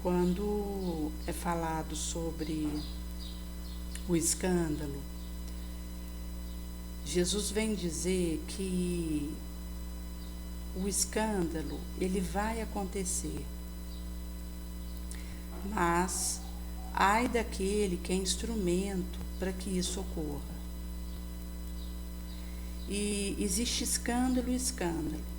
Quando é falado sobre o escândalo, Jesus vem dizer que o escândalo ele vai acontecer, mas ai daquele que é instrumento para que isso ocorra. E existe escândalo e escândalo.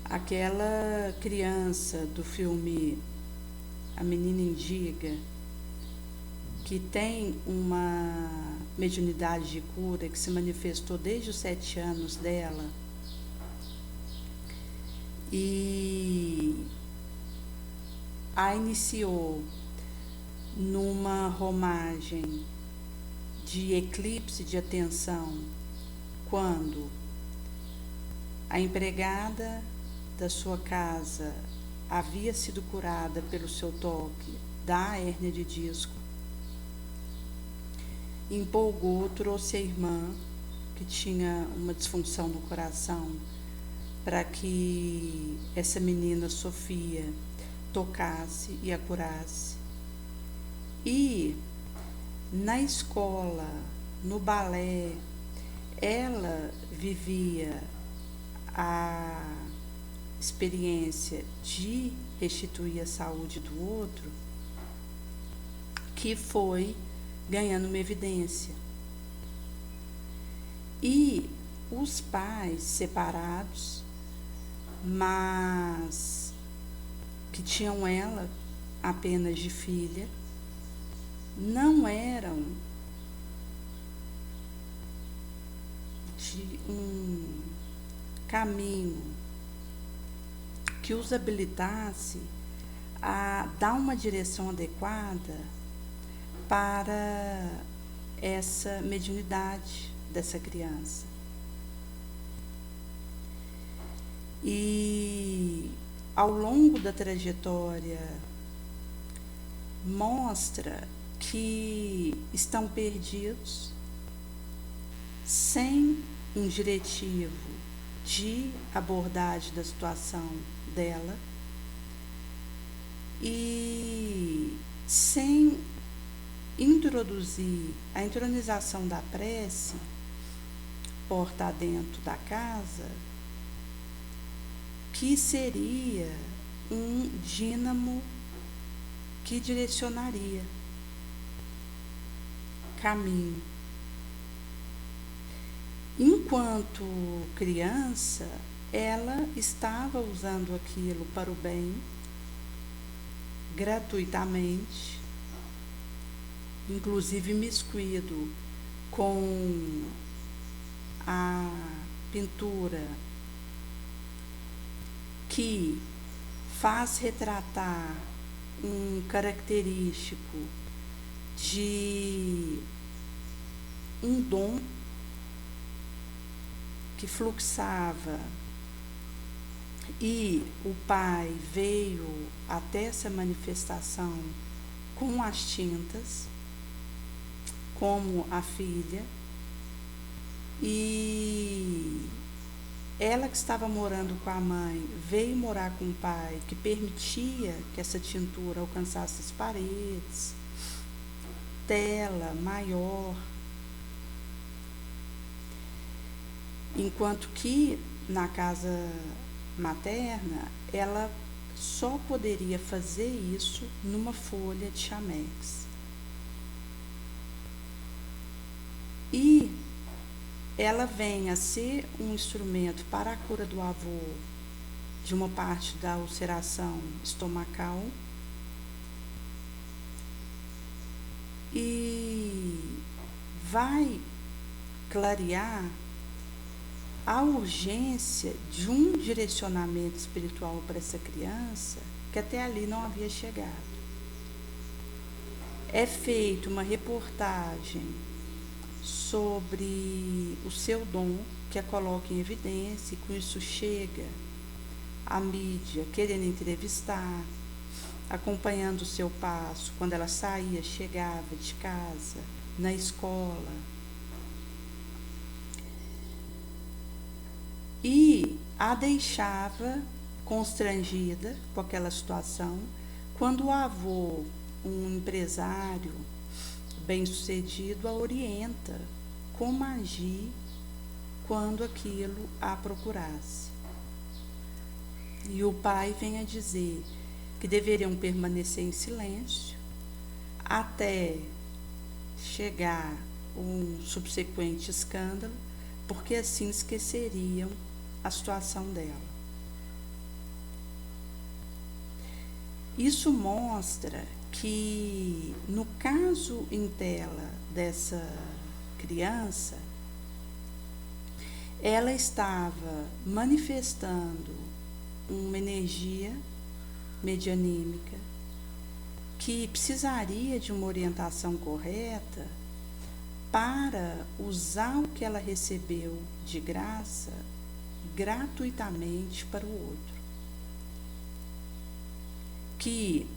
Aquela criança do filme A Menina Indiga, que tem uma mediunidade de cura que se manifestou desde os 7 anos dela, e a iniciou numa romagem de eclipse de atenção, quando a empregada da sua casa havia sido curada pelo seu toque da hérnia de disco, empolgou, trouxe a irmã que tinha uma disfunção no coração para que essa menina Sofia tocasse e a curasse. E na escola, no balé, ela vivia a experiência de restituir a saúde do outro, que foi ganhando uma evidência. E os pais separados, mas que tinham ela apenas de filha, não eram de um caminho que os habilitasse a dar uma direção adequada para essa mediunidade dessa criança. E ao longo da trajetória mostra que estão perdidos, sem um diretivo de abordagem da situação dela e sem introduzir a entronização da prece porta adentro da casa, que seria um dínamo que direcionaria caminho. Enquanto criança, ela estava usando aquilo para o bem, gratuitamente, inclusive miscuído com a pintura que faz retratar um característico de um dom que fluxava, e o pai veio até essa manifestação com as tintas, como a filha, e ela que estava morando com a mãe veio morar com o pai, que permitia que essa tintura alcançasse as paredes, tela maior, enquanto que na casa materna ela só poderia fazer isso numa folha de chamex. E ela vem a ser um instrumento para a cura do avô de uma parte da ulceração estomacal e vai clarear a urgência de um direcionamento espiritual para essa criança que até ali não havia chegado. É feita uma reportagem sobre o seu dom, que a coloca em evidência, e com isso chega a mídia querendo entrevistar, acompanhando o seu passo, quando ela saía, chegava de casa, na escola. E a deixava constrangida com aquela situação, quando o avô, um empresário bem-sucedido, a orienta como agir quando aquilo a procurasse. E o pai vem a dizer que deveriam permanecer em silêncio até chegar um subsequente escândalo, porque assim esqueceriam a situação dela. Isso mostra que, no caso em tela dessa criança, ela estava manifestando uma energia medianímica que precisaria de uma orientação correta para usar o que ela recebeu de graça gratuitamente para o outro, que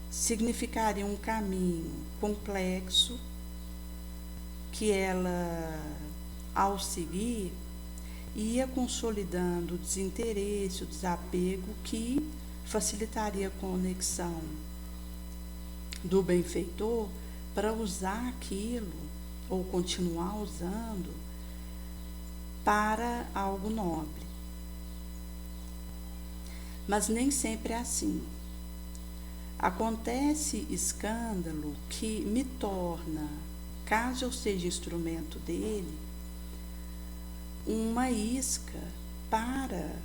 significaria um caminho complexo que ela, ao seguir, ia consolidando o desinteresse, o desapego, que facilitaria a conexão do benfeitor para usar aquilo, ou continuar usando, para algo nobre. Mas nem sempre é assim. Acontece escândalo que me torna, caso eu seja instrumento dele, uma isca para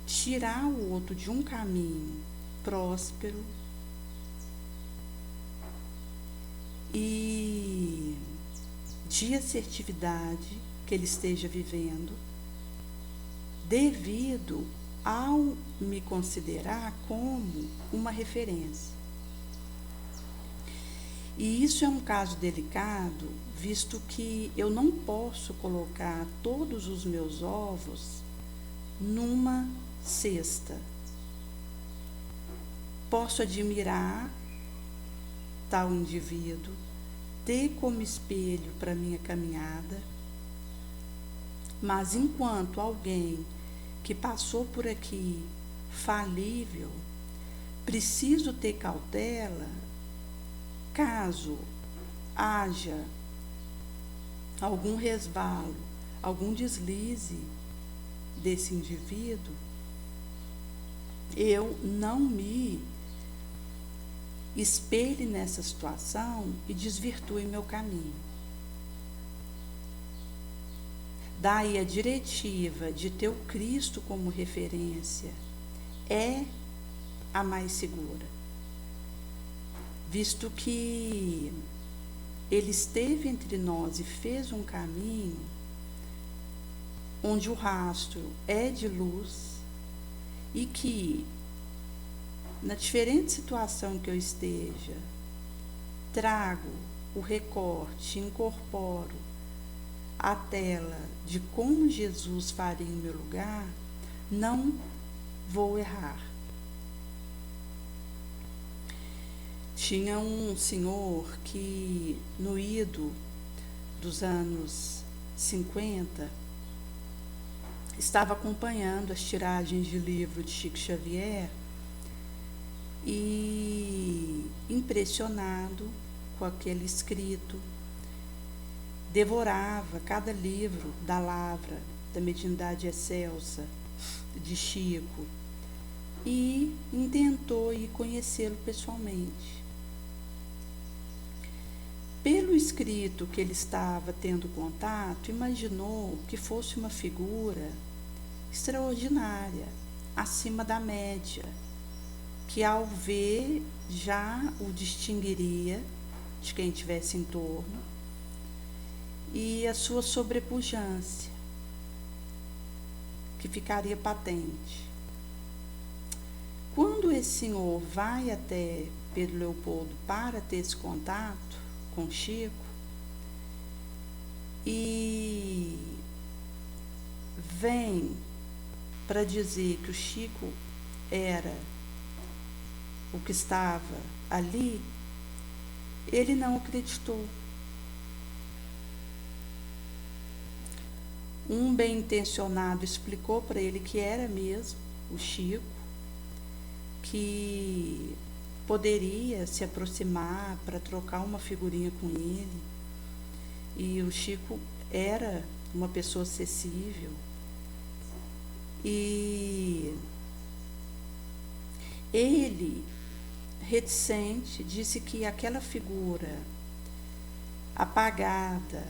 tirar o outro de um caminho próspero e de assertividade que ele esteja vivendo, devido ao me considerar como uma referência. E isso é um caso delicado, visto que eu não posso colocar todos os meus ovos numa cesta. Posso admirar tal indivíduo, ter como espelho para minha caminhada, mas enquanto alguém que passou por aqui falível, preciso ter cautela caso haja algum resvalo, algum deslize desse indivíduo, eu não me espelhe nessa situação e desvirtue meu caminho. Daí a diretiva de ter o Cristo como referência é a mais segura, visto que ele esteve entre nós e fez um caminho onde o rastro é de luz e que, na diferente situação que eu esteja, trago o recorte, incorporo a tela de como Jesus faria em meu lugar, não vou errar. Tinha um senhor que, no ido dos anos 50, estava acompanhando as tiragens de livro de Chico Xavier e, impressionado com aquele escrito, devorava cada livro da Lavra, da Mediunidade Excelsa, de Chico, e intentou ir conhecê-lo pessoalmente. Pelo escrito que ele estava tendo contato, imaginou que fosse uma figura extraordinária, acima da média, que ao ver já o distinguiria de quem estivesse em torno, e a sua sobrepujança, que ficaria patente. Quando esse senhor vai até Pedro Leopoldo para ter esse contato com Chico, e vem para dizer que o Chico era o que estava ali, ele não acreditou. Um bem-intencionado explicou para ele que era mesmo o Chico, que poderia se aproximar para trocar uma figurinha com ele. E o Chico era uma pessoa acessível. E ele, reticente, disse que aquela figura apagada,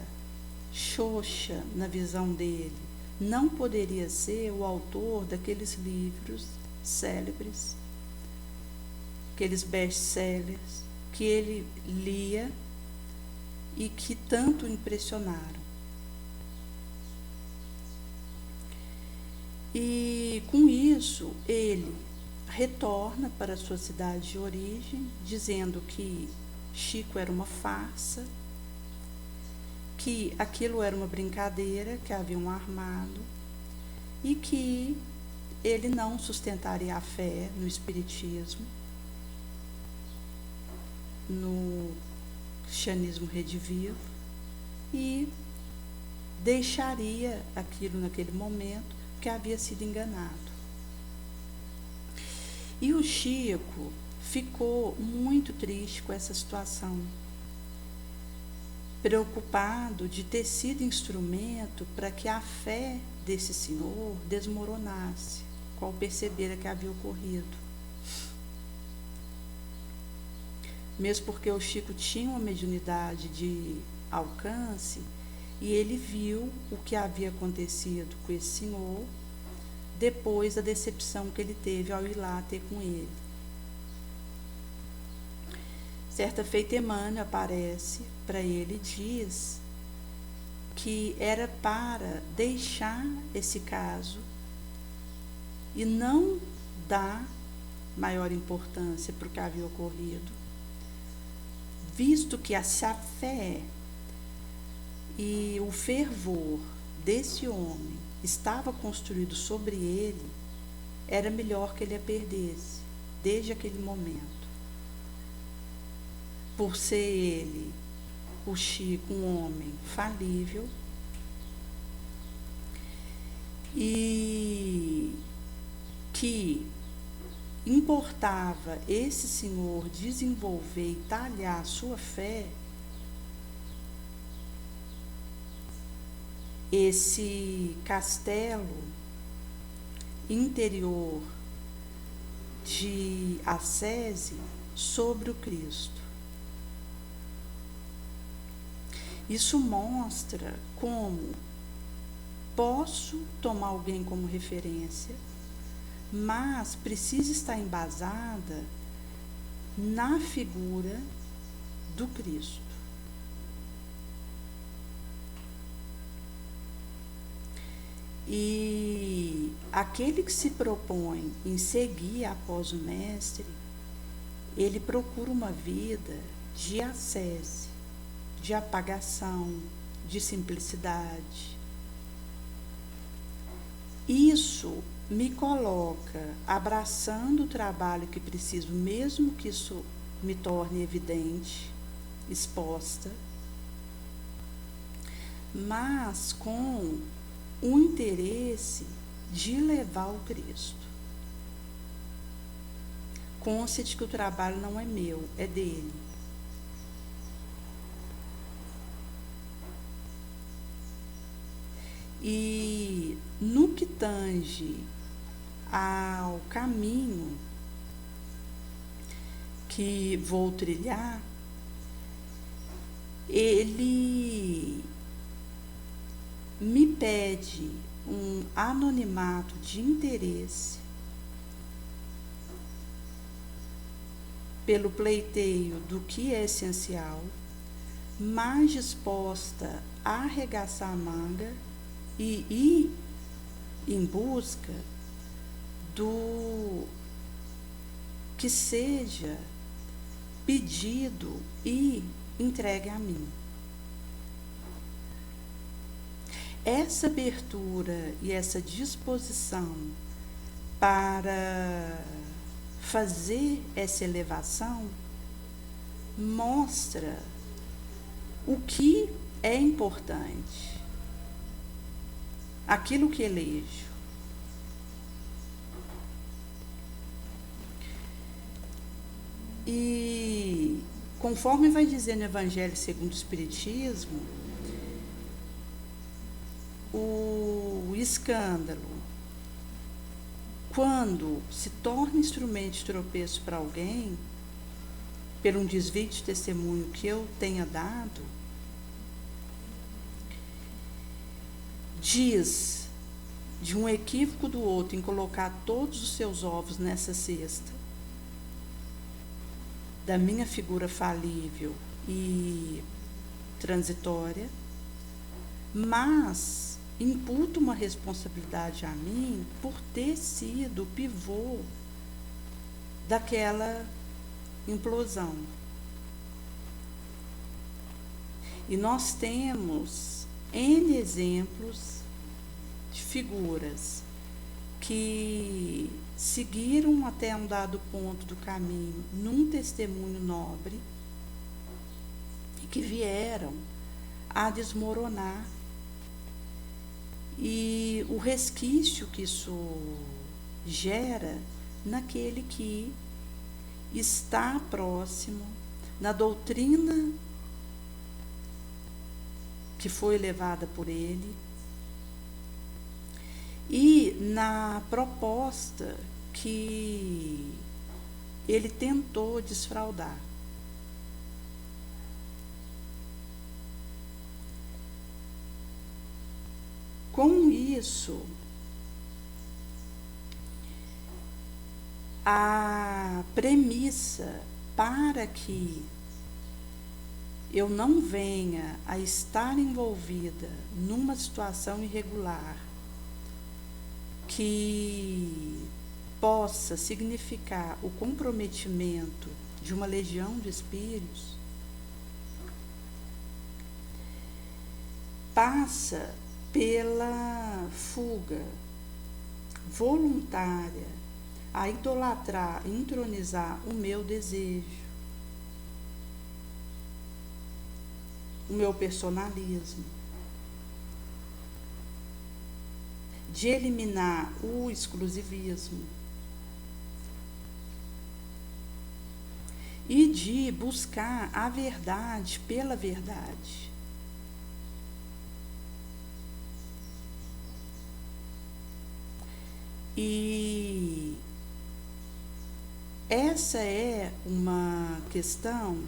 xoxa na visão dele, não poderia ser o autor daqueles livros célebres, aqueles best-sellers que ele lia e que tanto o impressionaram. E com isso ele retorna para a sua cidade de origem, dizendo que Chico era uma farsa, que aquilo era uma brincadeira que haviam armado e que ele não sustentaria a fé no espiritismo, no cristianismo redivivo, e deixaria aquilo naquele momento, que havia sido enganado. E o Chico ficou muito triste com essa situação, preocupado de ter sido instrumento para que a fé desse senhor desmoronasse, qual percebera que havia ocorrido. Mesmo porque o Chico tinha uma mediunidade de alcance, e ele viu o que havia acontecido com esse senhor depois da decepção que ele teve ao ir lá ter com ele. Certa feita, Emmanuel aparece para ele e diz que era para deixar esse caso e não dar maior importância para o que havia ocorrido, visto que a fé e o fervor desse homem estava construído sobre ele, era melhor que ele a perdesse desde aquele momento. Por ser ele, o Chico, um homem falível, e que importava esse senhor desenvolver e talhar a sua fé, esse castelo interior de ascese sobre o Cristo. Isso mostra como posso tomar alguém como referência, mas precisa estar embasada na figura do Cristo. E aquele que se propõe em seguir após o Mestre, ele procura uma vida de ascese, de apagação, de simplicidade. Isso me coloca abraçando o trabalho que preciso, mesmo que isso me torne evidente, exposta, mas com o interesse de levar o Cristo. Conste de que o trabalho não é meu, é dele. E no que tange ao caminho que vou trilhar, ele me pede um anonimato de interesse pelo pleiteio do que é essencial, mais disposta a arregaçar a manga e ir em busca do que seja pedido e entregue a mim. Essa abertura e essa disposição para fazer essa elevação mostra o que é importante. aquilo que elejo. E conforme vai dizendo o Evangelho segundo o Espiritismo, o escândalo, quando se torna instrumento de tropeço para alguém, por um desvio de testemunho que eu tenha dado, diz de um equívoco do outro em colocar todos os seus ovos nessa cesta, da minha figura falível e transitória, mas imputa uma responsabilidade a mim por ter sido o pivô daquela implosão. E nós temos N exemplos de figuras que seguiram até um dado ponto do caminho num testemunho nobre e que vieram a desmoronar. E o resquício que isso gera naquele que está próximo, na doutrina que foi levada por ele e na proposta que ele tentou desfraudar. Com isso, a premissa para que eu não venha a estar envolvida numa situação irregular que possa significar o comprometimento de uma legião de espíritos, passa pela fuga voluntária a idolatrar, entronizar o meu desejo, o meu personalismo, de eliminar o exclusivismo e de buscar a verdade pela verdade. E essa é uma questão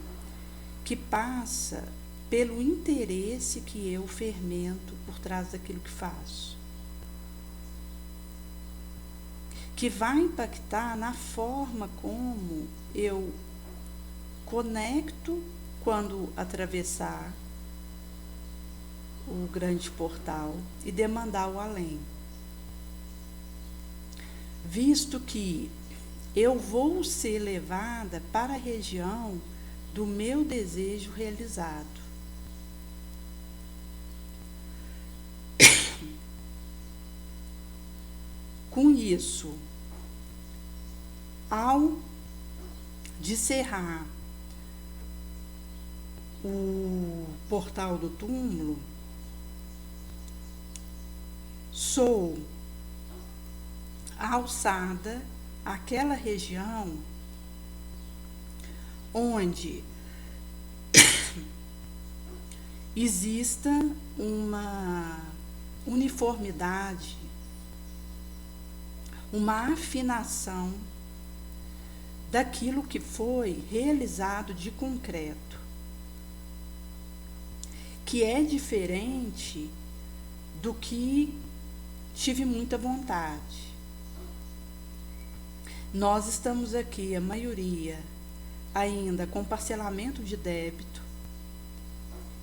que passa pelo interesse que eu fermento por trás daquilo que faço, que vai impactar na forma como eu conecto quando atravessar o grande portal e demandar o além. Visto que eu vou ser levada para a região do meu desejo realizado. Com isso, ao descerrar o portal do túmulo, sou alçada àquela região onde exista uma uniformidade, uma afinação daquilo que foi realizado de concreto, que é diferente do que tive muita vontade. Nós estamos aqui, a maioria, ainda com parcelamento de débito,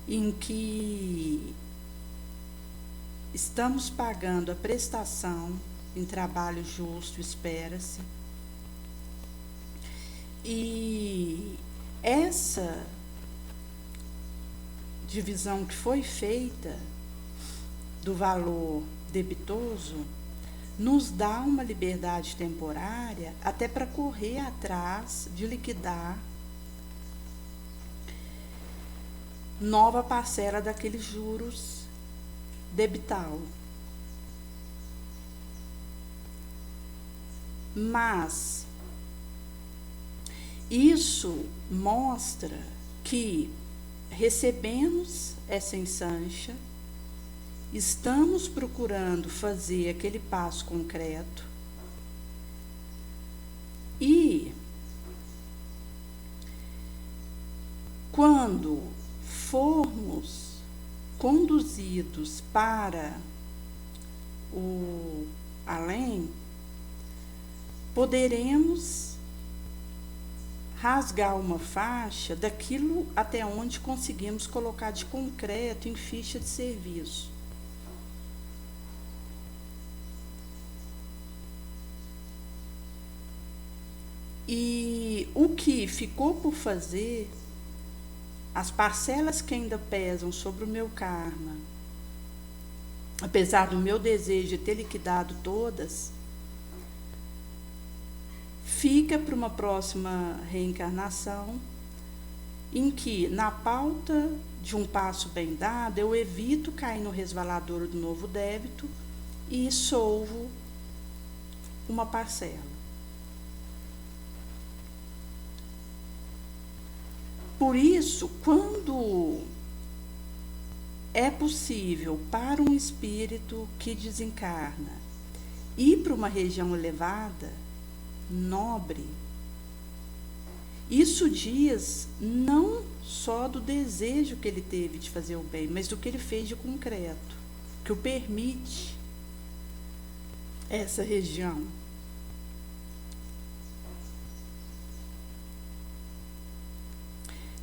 em que estamos pagando a prestação em trabalho justo, espera-se. E essa divisão que foi feita do valor debitoso nos dá uma liberdade temporária até para correr atrás de liquidar nova parcela daqueles juros debital. Mas isso mostra que recebemos essa ensancha, estamos procurando fazer aquele passo concreto e quando formos conduzidos para o além, poderemos rasgar uma faixa daquilo até onde conseguimos colocar de concreto em ficha de serviço. E o que ficou por fazer, as parcelas que ainda pesam sobre o meu karma, apesar do meu desejo de ter liquidado todas, fica para uma próxima reencarnação, em que, na pauta de um passo bem dado, eu evito cair no resvaladouro do novo débito e solvo uma parcela. Por isso, quando é possível para um espírito que desencarna ir para uma região elevada, nobre, isso diz não só do desejo que ele teve de fazer o bem, mas do que ele fez de concreto, que o permite essa região.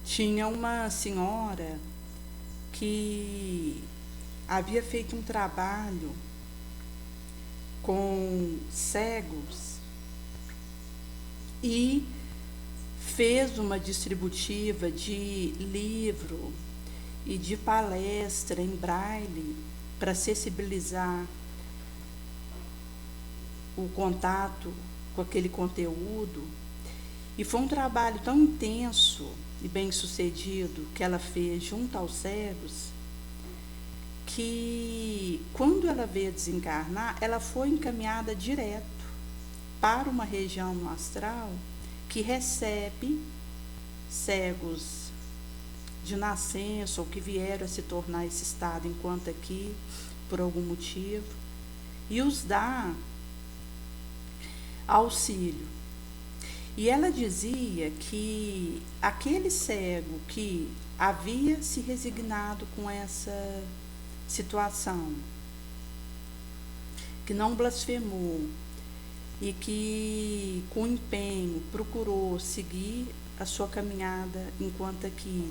Tinha uma senhora que havia feito um trabalho com cegos e fez uma distributiva de livro e de palestra em braille para sensibilizar o contato com aquele conteúdo. E foi um trabalho tão intenso e bem sucedido que ela fez junto aos cegos, que quando ela veio desencarnar, ela foi encaminhada direto para uma região no astral que recebe cegos de nascença ou que vieram a se tornar esse estado enquanto aqui, por algum motivo, e os dá auxílio. E ela dizia que aquele cego que havia se resignado com essa situação, que não blasfemou e que com empenho procurou seguir a sua caminhada enquanto aqui,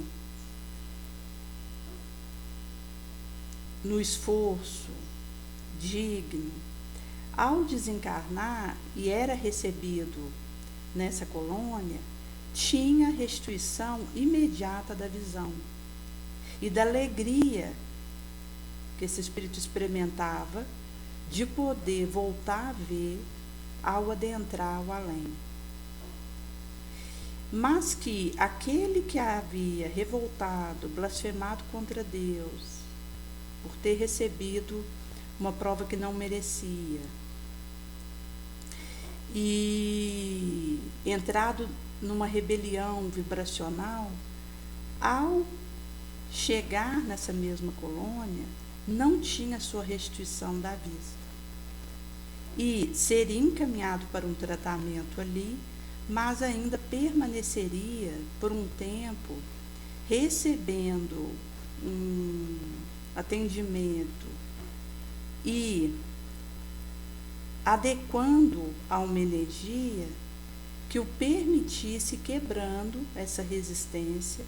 no esforço digno, ao desencarnar e era recebido nessa colônia, tinha restituição imediata da visão e da alegria que esse espírito experimentava de poder voltar a ver ao adentrar o além. Mas que aquele que havia revoltado, blasfemado contra Deus, por ter recebido uma prova que não merecia, e entrado numa rebelião vibracional, ao chegar nessa mesma colônia, não tinha sua restituição da vista. E seria encaminhado para um tratamento ali, mas ainda permaneceria por um tempo recebendo um atendimento e adequando a uma energia que o permitisse quebrando essa resistência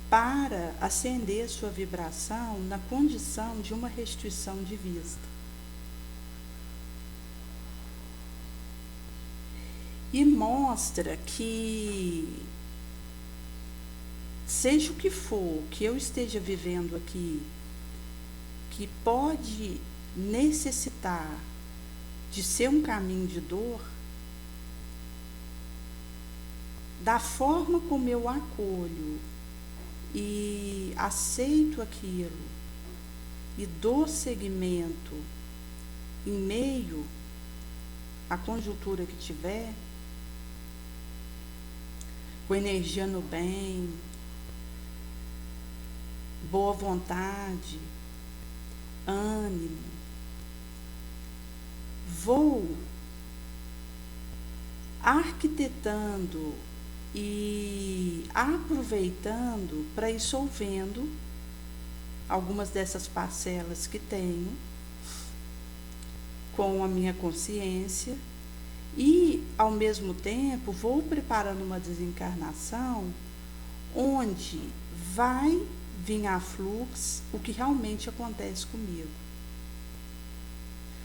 para acender sua vibração na condição de uma restituição de vista. E mostra que, seja o que for que eu esteja vivendo aqui, que pode necessitar de ser um caminho de dor, da forma como eu acolho e aceito aquilo e dou seguimento em meio a conjuntura que tiver, com energia no bem, boa vontade, ânimo, vou arquitetando e aproveitando para ir solvendo algumas dessas parcelas que tenho com a minha consciência e, ao mesmo tempo, vou preparando uma desencarnação onde vai vir a fluxo o que realmente acontece comigo.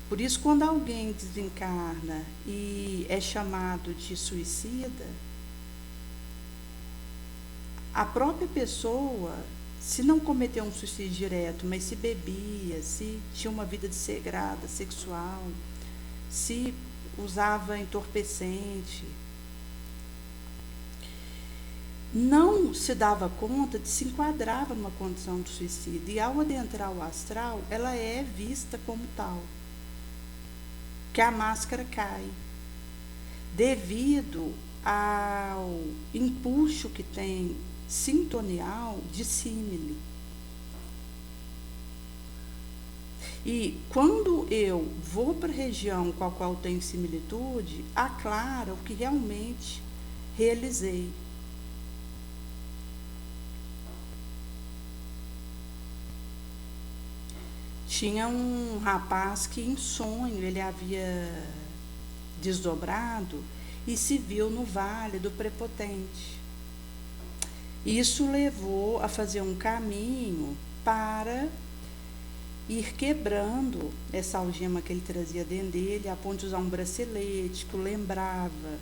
Por isso, quando alguém desencarna e é chamado de suicida, a própria pessoa, se não cometeu um suicídio direto, mas se bebia, se tinha uma vida desregrada sexual, se usava entorpecente, não se dava conta de se enquadrava numa condição de suicídio. E ao adentrar o astral, ela é vista como tal. Que a máscara cai devido ao empuxo que tem sintonial de símile. E quando eu vou para a região com a qual tenho similitude, aclara o que realmente realizei. Tinha um rapaz que em sonho ele havia desdobrado e se viu no Vale do Prepotente. Isso levou a fazer um caminho para ir quebrando essa algema que ele trazia dentro dele, a ponto de usar um bracelete que o lembrava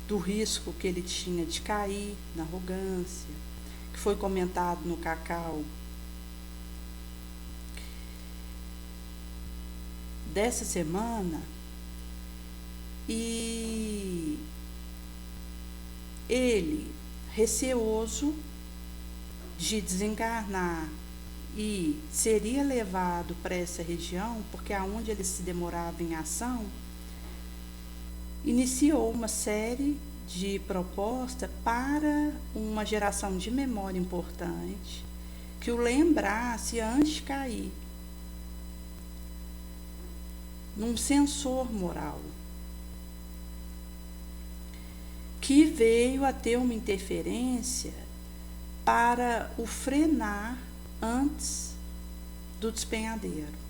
do risco que ele tinha de cair na arrogância, que foi comentado no Cacau dessa semana. E ele, receoso de desencarnar e seria levado para essa região, porque aonde ele se demorava em ação, iniciou uma série de propostas para uma geração de memória importante, que o lembrasse antes de cair num sensor moral, que veio a ter uma interferência para o frenar antes do despenhadeiro.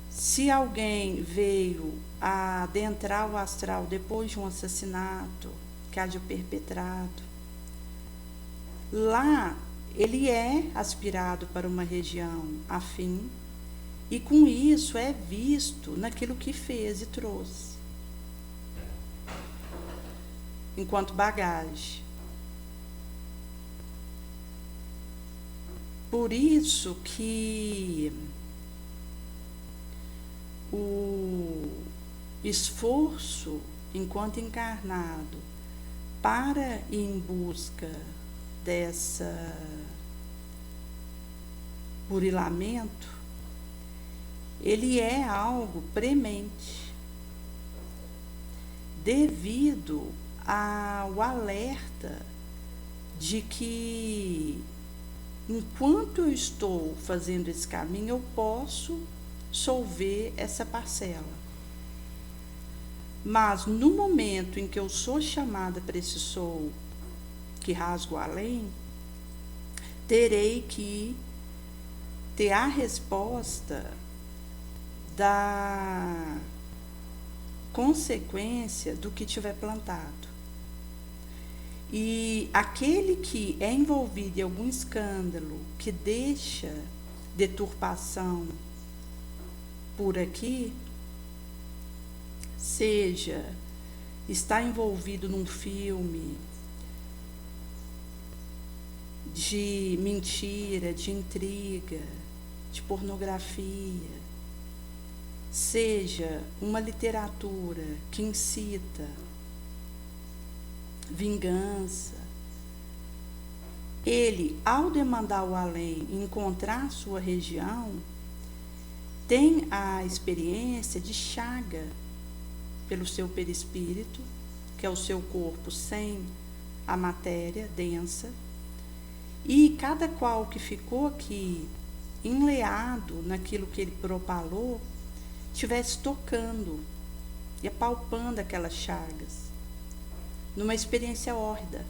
Se alguém veio a adentrar o astral depois de um assassinato que haja perpetrado, lá ele é aspirado para uma região afim e com isso é visto naquilo que fez e trouxe enquanto bagagem. Por isso que o esforço enquanto encarnado para ir em busca dessa burilamento, ele é algo premente, devido ao alerta de que enquanto eu estou fazendo esse caminho, eu posso solver essa parcela. Mas no momento em que eu sou chamada para esse sou que rasgo além, terei que ter a resposta da consequência do que tiver plantado. E aquele que é envolvido em algum escândalo que deixa deturpação por aqui, seja está envolvido num filme de mentira, de intriga, de pornografia, seja uma literatura que incita vingança, ele, ao demandar o além, encontrar sua região, tem a experiência de chaga pelo seu perispírito, que é o seu corpo sem a matéria densa, e cada qual que ficou aqui enleado naquilo que ele propalou, estivesse tocando e apalpando aquelas chagas, numa experiência hórrida,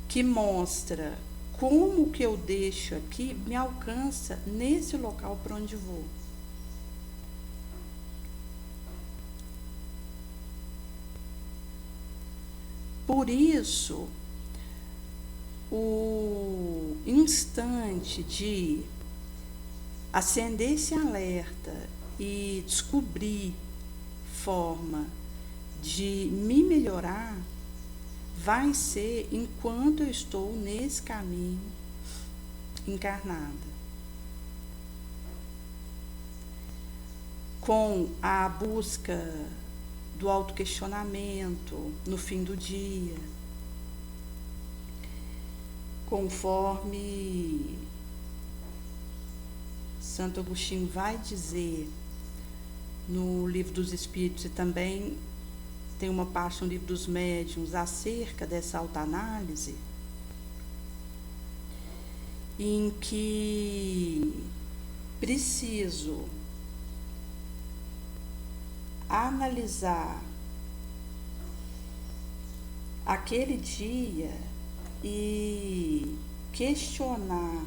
que mostra como o que eu deixo aqui me alcança nesse local para onde vou. Por isso, o instante de acender esse alerta e descobrir forma de me melhorar vai ser enquanto eu estou nesse caminho encarnada, com a busca do autoquestionamento no fim do dia, conforme Santo Agostinho vai dizer no Livro dos Espíritos, e também tem uma parte no Livro dos Médiuns acerca dessa autoanálise, em que preciso analisar aquele dia e questionar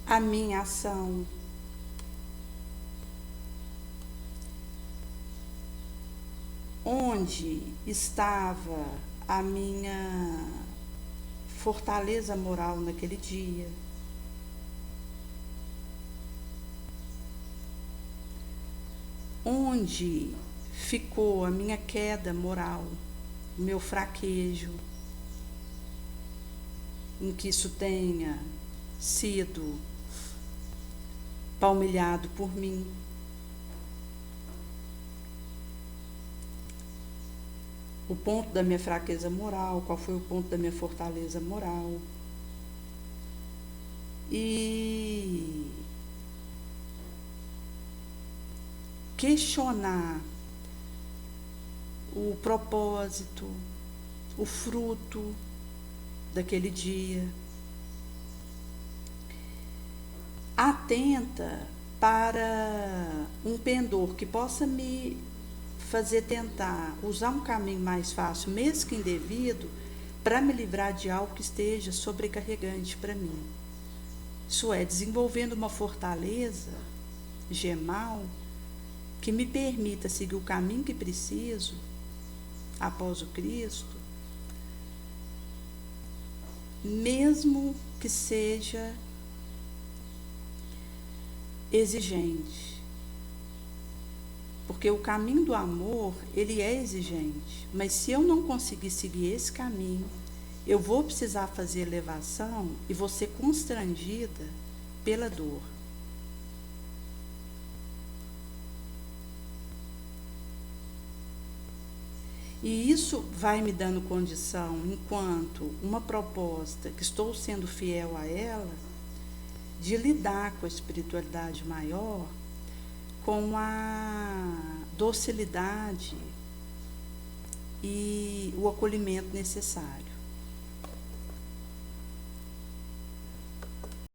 a minha ação, onde estava a minha fortaleza moral naquele dia, onde ficou a minha queda moral, o meu fraquejo, em que isso tenha sido palmilhado por mim. O ponto da minha fraqueza moral, qual foi o ponto da minha fortaleza moral. E questionar o propósito, o fruto daquele dia. Atenta para um pendor que possa me fazer tentar usar um caminho mais fácil, mesmo que indevido, para me livrar de algo que esteja sobrecarregante para mim. Isso é, desenvolvendo uma fortaleza gemal que me permita seguir o caminho que preciso após o Cristo, mesmo que seja exigente. Porque o caminho do amor, ele é exigente, mas se eu não conseguir seguir esse caminho, eu vou precisar fazer elevação e vou ser constrangida pela dor. E isso vai me dando condição, enquanto uma proposta que estou sendo fiel a ela, de lidar com a espiritualidade maior, com a docilidade e o acolhimento necessário.